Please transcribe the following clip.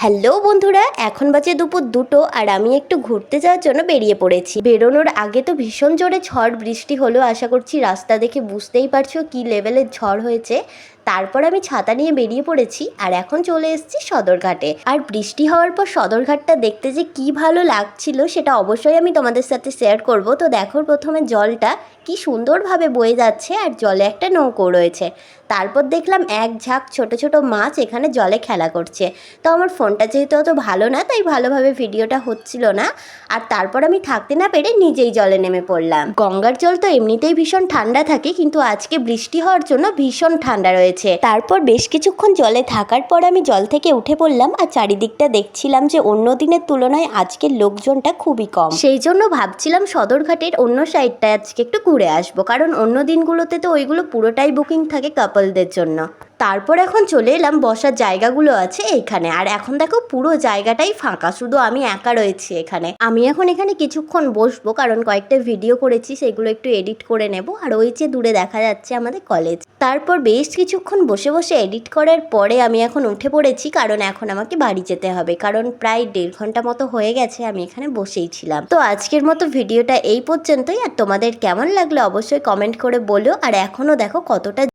Hello বন্ধুরা, এখন বাজে দুপুর 2টো আর আমি একটু ঘুরতে যাওয়ার জন্য বেরিয়ে পড়েছি। বেরোনোর আগে তো ভীষণ জোরে ঝড় বৃষ্টি হলো, আশা করছি রাস্তা দেখে বুঝতেই পারছো কী লেভেলের ঝড় হয়েছে। তারপর আমি ছাতা নিয়ে বেরিয়ে পড়েছি আর এখন চলে এসেছি সদরঘাটে। আর বৃষ্টি হওয়ার পর সদরঘাটটা দেখতে যে কী ভালো লাগছিল সেটা অবশ্যই আমি তোমাদের সাথে শেয়ার করব। তো দেখো, প্রথমে জলটা কি সুন্দরভাবে বয়ে যাচ্ছে আর জলে একটা নৌকো রয়েছে। তারপর দেখলাম এক ঝাঁক ছোট ছোট মাছ এখানে জলে খেলা করছে। তো আমার ফোনটা যেহেতু অত ভালো না, তাই ভালোভাবে ভিডিওটা হচ্ছিল না। আর তারপর আমি থাকতে না পেরে নিজেই জলে নেমে পড়লাম। গঙ্গার জল তো এমনিতেই ভীষণ ঠান্ডা থাকে, কিন্তু আজকে বৃষ্টি হওয়ার জন্য ভীষণ ঠান্ডা রয়েছে। তারপর বেশ কিছুক্ষণ জলে থাকার পর আমি জল থেকে উঠে পড়লাম আর চারিদিকটা দেখছিলাম যে অন্য দিনের তুলনায় আজকের লোকজনটা খুবই কম। সেই জন্য ভাবছিলাম সদরঘাটের অন্য সাইডটা আজকে একটু ঘুরে আসবো, কারণ অন্য দিনগুলোতে তো ওইগুলো পুরোটাই বুকিং থাকে কাপলদের জন্য। তারপর এখন চলে এলাম বসার জায়গাগুলো আছে এইখানে, আর এখন দেখো পুরো জায়গাটাই ফাঁকা, শুধু আমি একা রয়েছি এখানে। আমি এখন এখানে কিছুক্ষণ বসবো, কারণ কয়েকটা ভিডিও করেছি সেগুলো একটু এডিট করে নেব। আর ওই যে দূরে দেখা যাচ্ছে আমাদের কলেজ। তারপর বেশ কিছুক্ষণ বসে বসে এডিট করার পরে আমি এখন উঠে পড়েছি, কারণ এখন আমাকে বাড়ি যেতে হবে, কারণ প্রায় 1.5 ঘন্টা মতো হয়ে গেছে আমি এখানে বসেই ছিলাম। তো আজকের মতো ভিডিওটা এই পর্যন্তই। আর তোমাদের কেমন লাগলো অবশ্যই কমেন্ট করে বলো। আর এখনও দেখো কতটা